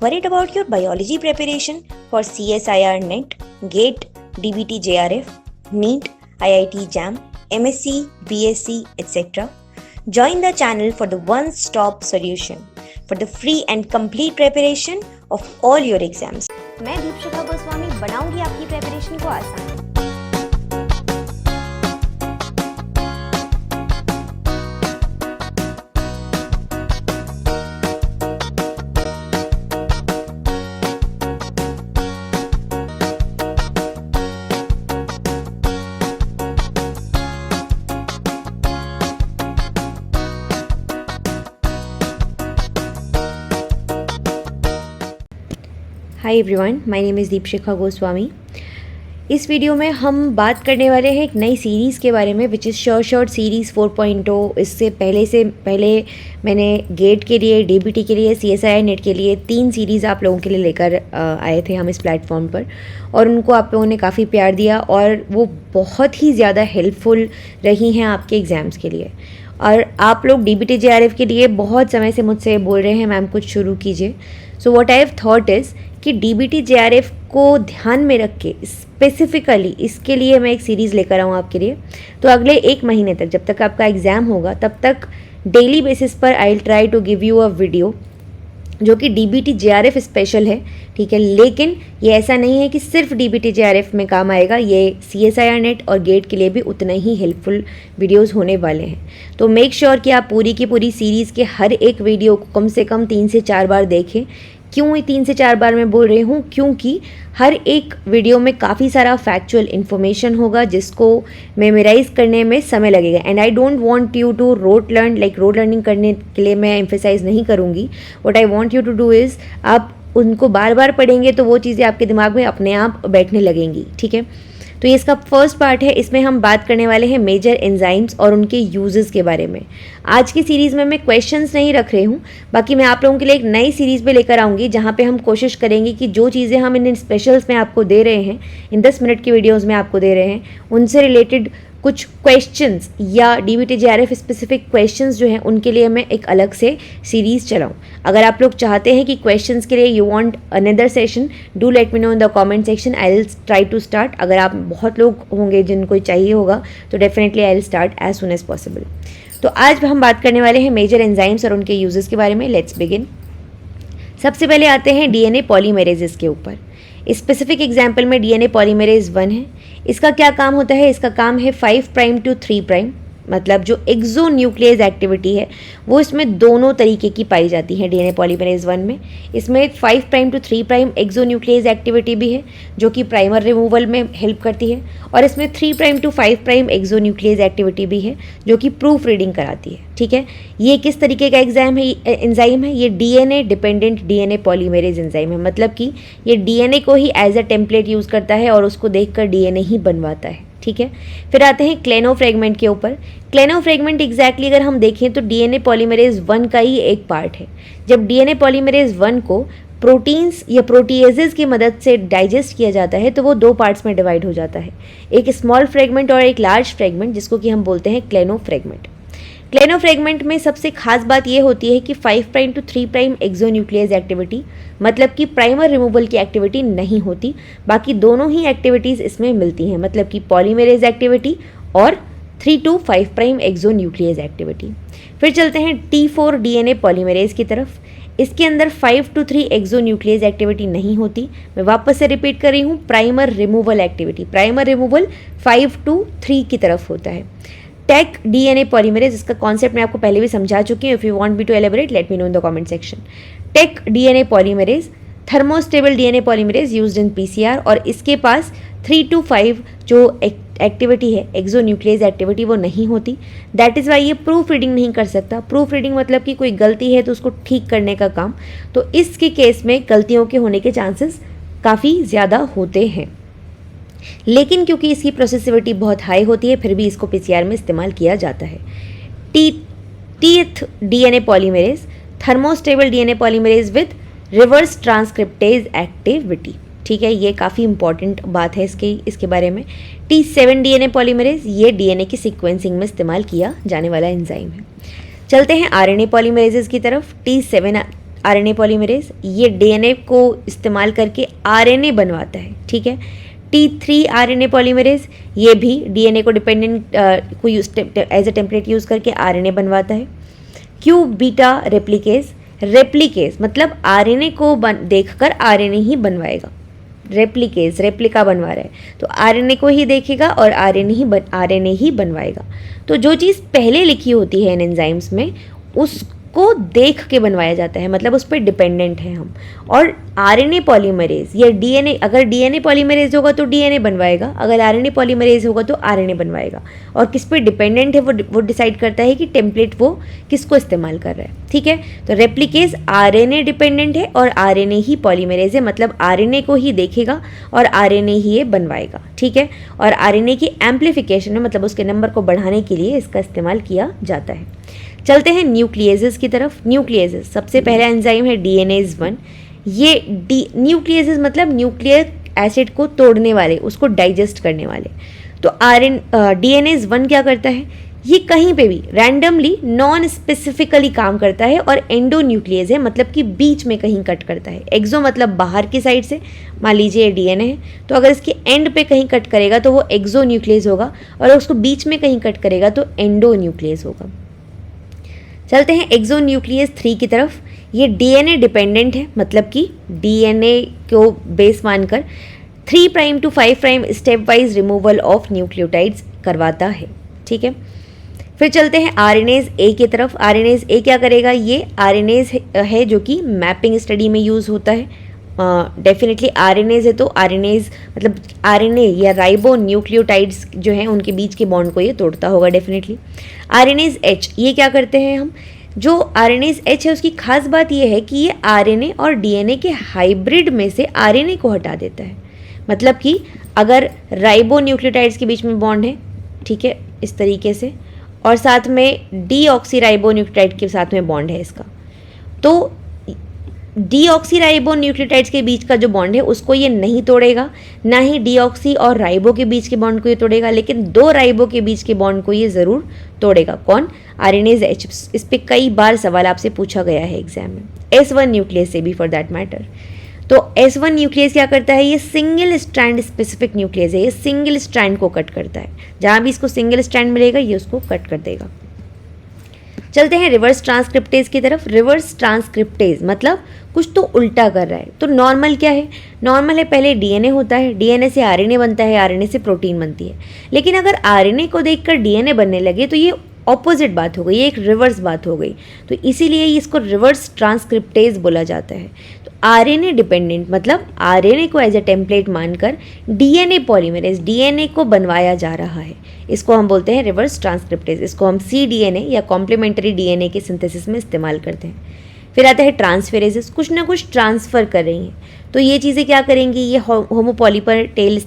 Worried about your biology preparation for CSIR NET, GATE, DBT JRF, NEET, IIT JAM, MSc, BSc, etc.? Join the channel for the one-stop solution for the free and complete preparation of all your exams. मैं दीपशिखा गोस्वामी बनाऊंगी आपकी preparation को आसान। Hi everyone, my name is Deepshikha Goswami. इस video में हम बात करने वाले हैं एक नई सीरीज़ के बारे में विच इज़ शॉर्ट सीरीज़ 4.0। इससे पहले मैंने गेट के लिए, डीबीटी के लिए, सीएसआईआर नेट के लिए 3 सीरीज़ आप लोगों के लिए लेकर आए थे हम इस प्लेटफॉर्म पर, और उनको आप लोगों ने काफ़ी प्यार दिया और वो बहुत ही ज़्यादा हेल्पफुल रही हैं आपके एग्ज़ाम्स के लिए। और आप लोग डीबीटी जेआरएफ के लिए बहुत समय से मुझसे बोल रहे हैं मैम कुछ शुरू कीजिए। So what I have thought is कि डीबीटी जेआरएफ को ध्यान में रख के स्पेसिफिकली इसके लिए मैं एक सीरीज़ लेकर आऊँ आपके लिए। तो अगले 1 महीने तक, जब तक आपका एग्ज़ाम होगा, तब तक डेली बेसिस पर I will try to give you a video जो कि डीबीटी जेआरएफ स्पेशल है, ठीक है। लेकिन ये ऐसा नहीं है कि सिर्फ डीबीटी जेआरएफ में काम आएगा, ये सीएसआईआर नेट और गेट के लिए भी उतना ही हेल्पफुल वीडियोस होने वाले हैं। तो मेक श्योर कि आप पूरी की पूरी सीरीज़ के हर एक वीडियो को कम से कम 3 से 4 बार देखें। क्यों ये 3 से 4 बार मैं बोल रही हूँ? क्योंकि हर एक वीडियो में काफ़ी सारा फैक्चुअल इन्फॉर्मेशन होगा जिसको मेमोराइज करने में समय लगेगा। And I don't want you to rote learning करने के लिए मैं एम्फेसाइज नहीं करूँगी। What I want you to do is, आप उनको बार बार पढ़ेंगे तो वो चीज़ें आपके दिमाग में अपने आप बैठने लगेंगी, ठीक है। तो ये इसका फर्स्ट पार्ट है। इसमें हम बात करने वाले हैं मेजर एंजाइम्स और उनके यूजेस के बारे में। आज की सीरीज़ में मैं क्वेश्चंस नहीं रख रही हूँ, बाकी मैं आप लोगों के लिए एक नई सीरीज़ भी लेकर आऊँगी जहाँ पे हम कोशिश करेंगे कि जो चीज़ें हम इन स्पेशल्स में आपको दे रहे हैं, इन 10 मिनट की वीडियोज़ में आपको दे रहे हैं, उनसे रिलेटेड कुछ क्वेश्चंस या डीबीटी जेआरएफ स्पेसिफिक क्वेश्चंस जो हैं उनके लिए मैं एक अलग से सीरीज़ चलाऊँ। अगर आप लोग चाहते हैं कि क्वेश्चंस के लिए you want another session, do let me know in the comment section. I will try to start. अगर आप बहुत लोग होंगे जिनको चाहिए होगा तो definitely I will start as soon as possible. तो आज हम बात करने वाले हैं मेजर एंजाइम्स और उनके यूजेस के बारे में। Let's begin. सबसे पहले आते हैं डीएनए पॉलीमेरेजेस के ऊपर। स्पेसिफिक एग्जाम्पल में डीएनए पॉलीमेरेज 1 है। इसका क्या काम होता है? इसका काम है 5 प्राइम टू 3 प्राइम, मतलब जो एक्सो न्यूक्लियस एक्टिविटी है वो इसमें दोनों तरीके की पाई जाती है डीएनए पॉलीमरेज 1 में। इसमें 5 prime to 3 prime exonuclease activity भी है जो कि प्राइमर रिमूवल में हेल्प करती है, और इसमें 3 prime to 5 prime exonuclease activity भी है जो कि प्रूफ रीडिंग कराती है, ठीक है। ये किस तरीके का एंजाइम है? ये DNA dependent DNA polymerase enzyme है, मतलब कि ये डीएनए को ही एज अ टेम्पलेट यूज़ करता है और उसको देखकर डीएनए ही बनवाता है, ठीक है। फिर आते हैं क्लेनो फ्रेगमेंट के ऊपर। क्लेनो फ्रेगमेंट एग्जैक्टली अगर हम देखें तो डीएनए पॉलीमरेज 1 का ही एक पार्ट है। जब डीएनए पॉलीमरेज 1 को प्रोटीन्स या प्रोटीएजेस की मदद से डाइजेस्ट किया जाता है तो वो 2 पार्ट्स में डिवाइड हो जाता है, एक स्मॉल फ्रेगमेंट और एक लार्ज फ्रेगमेंट, जिसको कि हम बोलते हैं क्लेनो फ्रेगमेंट। क्लेनो फ्रेगमेंट में सबसे खास बात यह होती है कि 5 prime to 3 prime exonuclease activity, मतलब कि प्राइमर रिमूवल की एक्टिविटी नहीं होती, बाकी दोनों ही एक्टिविटीज़ इसमें मिलती हैं, मतलब कि पॉलीमरेज एक्टिविटी और 3 to 5 prime exonuclease activity. फिर चलते हैं T4 डीएनए पॉलीमरेज की तरफ। इसके अंदर 5 टू 3 एक्सो न्यूक्लियस एक्टिविटी नहीं होती। मैं वापस से रिपीट कर रही हूँ, primer removal activity, primer removal 5 to 3 की तरफ होता है। टेक डीएनए पॉलीमरेज, इसका कॉन्सेप्ट मैं आपको पहले भी समझा चुकी हूँ। If you want me to elaborate let me know in the comment section. Taq DNA polymerase thermostable DNA polymerase used in PCR, और इसके पास 3 टू 5 जो एक्टिविटी है एक्सो न्यूक्लियस एक्टिविटी वो नहीं होती। दैट इज़ वाई ये प्रूफ रीडिंग नहीं कर सकता। प्रूफ रीडिंग मतलब कि कोई गलती है तो उसको ठीक करने का काम, तो इसके केस में गलतियों के होने के चांसेस काफ़ी ज़्यादा होते हैं। लेकिन क्योंकि इसकी प्रोसेसिविटी बहुत हाई होती है फिर भी इसको पीसीआर में इस्तेमाल किया जाता है। Teeth DNA polymerase thermostable DNA polymerase with reverse transcriptase activity, ठीक है। ये काफ़ी इंपॉर्टेंट बात है इसके बारे में। T7 डीएनए पॉलीमरेज, ये डीएनए की सीक्वेंसिंग में इस्तेमाल किया जाने वाला एंजाइम है। चलते हैं आरएनए पॉलीमरेजेस की तरफ। T7 आरएनए पॉलीमरेज, ये डीएनए को इस्तेमाल करके आरएनए बनवाता है, ठीक है। T3 आरएनए पॉलीमरेज, ये भी डीएनए को डिपेंडेंट को एज ए टेम्पलेट यूज़ करके आरएनए बनवाता है। क्यू बीटा रेप्लिकेज, रेप्लिकेज मतलब आरएनए को देखकर आरएनए ही बनवाएगा। रेप्लिकेज रेप्लिका बनवा रहा है तो आरएनए को ही देखेगा और आरएनए ही बनवाएगा। तो जो चीज़ पहले लिखी होती है इन एंजाइम्स में उसको देख के बनवाया जाता है, मतलब उस पर डिपेंडेंट है हम। और आरएनए पॉलीमरेज या डीएनए, अगर डीएनए पॉलीमरेज होगा तो डीएनए बनवाएगा, अगर आरएनए पॉलीमरेज होगा तो आरएनए बनवाएगा। और किस पे डिपेंडेंट है वो डिसाइड करता है कि टेम्पलेट वो किसको इस्तेमाल कर रहा है, ठीक है। तो रेप्लिकेज आरएनए डिपेंडेंट है और आरएनए ही पॉलीमरेज है, मतलब आरएनए को ही देखेगा और आरएनए ही ये बनवाएगा, ठीक है। और आरएनए की एम्प्लीफिकेशन में, मतलब उसके नंबर को बढ़ाने के लिए इसका इस्तेमाल किया जाता है। चलते हैं न्यूक्लिएजेस की तरफ। न्यूक्लिएजेस सबसे पहला एंजाइम है डीएनएज 1। ये न्यूक्लिएजेस मतलब न्यूक्लियर एसिड को तोड़ने वाले, उसको डाइजेस्ट करने वाले। तो डीएनएज 1 क्या करता है, ये कहीं पे भी रैंडमली नॉन स्पेसिफिकली काम करता है और एंडो न्यूक्लियस है, मतलब कि बीच में कहीं कट करता है। एक्सो मतलब बाहर की साइड से, मान लीजिए डीएनए है तो अगर इसके एंड पे कहीं कट करेगा तो वो एक्सो न्यूक्लियस होगा, और उसको बीच में कहीं कट करेगा तो एंडो न्यूक्लियस होगा। चलते हैं एक्सो न्यूक्लियस 3 की तरफ। ये डीएनए डिपेंडेंट है, मतलब कि डीएनए को बेस मानकर 3 prime to 5 prime step wise removal of nucleotides करवाता है, ठीक है। फिर चलते हैं आरएनएज ए की तरफ। आरएनएज ए क्या करेगा, ये आरएनएज है जो कि मैपिंग स्टडी में यूज़ होता है। डेफिनेटली आरएनएज है तो आरएनएज मतलब आरएनए या राइबो न्यूक्लियोटाइड्स जो हैं उनके बीच के बॉन्ड को ये तोड़ता होगा डेफिनेटली। आरएनएज एच, ये क्या करते हैं हम, जो आरएनएज एच है उसकी खास बात ये है कि ये आरएनए और डीएनए के हाइब्रिड में से आरएनए को हटा देता है। मतलब कि अगर राइबो न्यूक्लियोटाइड्स के बीच में बॉन्ड है, ठीक है, इस तरीके से, और साथ में डीऑक्सीराइबो न्यूक्लियोटाइड के साथ में बॉन्ड है इसका, तो डीऑक्सीराइबो न्यूक्लियोटाइड्स के बीच का जो बॉन्ड है उसको ये नहीं तोड़ेगा, ना ही डीऑक्सी और राइबो के बीच के बॉन्ड को ये तोड़ेगा, लेकिन 2 राइबो के बीच के बॉन्ड को ये ज़रूर तोड़ेगा। कौन, आरएनएज एच। इस पर कई बार सवाल आपसे पूछा गया है एग्जाम में, S1 न्यूक्लियस से भी फॉर दैट मैटर। तो S1 न्यूक्लियस क्या करता है, ये सिंगल स्ट्रैंड स्पेसिफिक न्यूक्लियस है, ये सिंगल स्ट्रैंड को कट करता है। जहाँ भी इसको सिंगल स्ट्रैंड मिलेगा ये उसको कट कर देगा। चलते हैं रिवर्स ट्रांसक्रिप्टेज की तरफ। रिवर्स ट्रांसक्रिप्टेज मतलब कुछ तो उल्टा कर रहा है। तो नॉर्मल क्या है, नॉर्मल है पहले डीएनए होता है, डीएनए से आरएनए बनता है, आरएनए से प्रोटीन बनती है। लेकिन अगर आरएनए को देखकर डीएनए बनने लगे तो ये ऑपोजिट बात हो गई, ये एक रिवर्स बात हो गई। तो इसीलिए इसको रिवर्स ट्रांसक्रिप्टेज बोला जाता है। तो आरएनए डिपेंडेंट मतलब आरएनए को एज ए टेम्पलेट मानकर डीएनए पॉलीमरेज, डीएनए को बनवाया जा रहा है, इसको हम बोलते हैं रिवर्स ट्रांसक्रिप्टेज। इसको हम cDNA या कॉम्प्लीमेंट्री डीएनए के सिंथेसिस में इस्तेमाल करते हैं। फिर आता है ट्रांसफेरेजेस, कुछ ना कुछ ट्रांसफ़र कर रही हैं। तो ये चीज़ें क्या करेंगी, ये होमोपॉलीपर टेल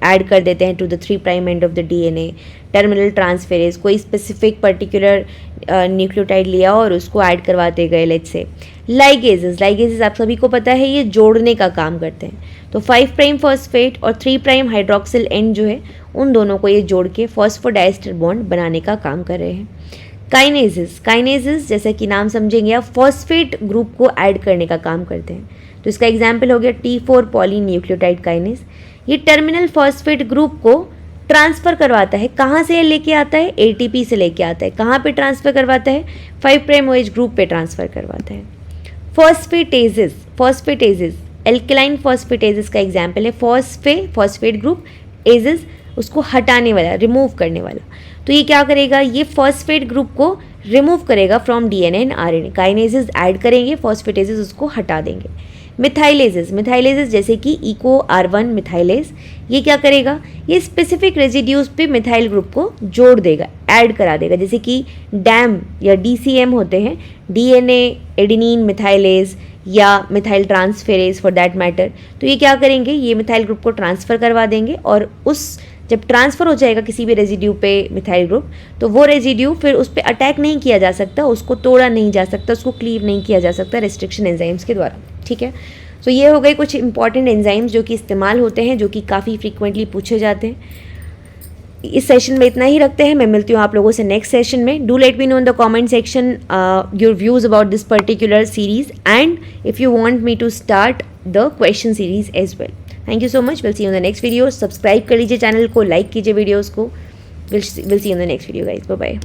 ऐड कर देते हैं to the 3 prime end of the DNA. Terminal transferase, कोई स्पेसिफिक पर्टिकुलर न्यूक्लियोटाइड लिया और उसको ऐड करवाते गए। लेट्स से लाइगेजेस, लाइगेजेस आप सभी को पता है ये जोड़ने का काम करते हैं। तो 5 प्राइम फॉस्फेट और 3 प्राइम हाइड्रोक्सिल एंड जो है उन दोनों को ये जोड़ के फॉस्फोडाइस्टर बॉन्ड बनाने का काम कर रहे हैं। काइनेजेस, काइनेजेस जैसा कि नाम समझेंगे आप, फॉस्फेट ग्रुप को ऐड करने का काम करते हैं। तो इसका एग्जाम्पल हो गया T4 पॉलीन्यूक्लियोटाइड काइनेज। ये टर्मिनल फॉस्फेट ग्रुप को ट्रांसफ़र करवाता है। कहाँ से लेके आता है, ATP से लेके आता है। कहाँ पे ट्रांसफ़र करवाता है, 5 प्राइम OH ग्रुप पे ट्रांसफ़र करवाता है। फॉस्फेटेजेस, फॉस्फेटेजेस एल्केलाइन फॉस्फेटेजेस का एग्जाम्पल है। फॉस्फेट ग्रुप, एजेस उसको हटाने वाला, रिमूव करने वाला। तो ये क्या करेगा, ये फॉस्फेट ग्रुप को रिमूव करेगा from DNA and RNA. Kinases add करेंगे, फॉस्फेटेजेस उसको हटा देंगे। मिथाइलेजेस, मिथाइलेजेस जैसे कि इको R1 मिथाइलेज, ये क्या करेगा, ये स्पेसिफिक रेजिड्यूज पे मिथाइल ग्रुप को जोड़ देगा, ऐड करा देगा। जैसे कि डैम या DCM होते हैं, डीएनए एडेनिन मिथाइलेज या methyl transferase for that matter. तो ये क्या करेंगे, ये मिथाइल ग्रुप को ट्रांसफ़र करवा देंगे और उस जब ट्रांसफ़र हो जाएगा किसी भी रेजिड्यू पे मिथाइल ग्रुप, तो वो रेजिड्यू फिर उस पर अटैक नहीं किया जा सकता, उसको तोड़ा नहीं जा सकता, उसको क्लीव नहीं किया जा सकता रेस्ट्रिक्शन एंजाइम्स के द्वारा, ठीक है। सो ये हो गए कुछ इंपॉर्टेंट एंजाइम्स जो कि इस्तेमाल होते हैं, जो कि काफ़ी फ्रीक्वेंटली पूछे जाते हैं। इस सेशन में इतना ही रखते हैं. मैं मिलती हूँ आप लोगों से नेक्स्ट सेशन में. Do let me know in the comment section your views about this particular series and if you want me to start the question series as well. Thank you so much. Will see you in the next video. Subscribe कर लीजिए channel को, like कीजिए videos को. Will see you in the next video guys. Bye bye.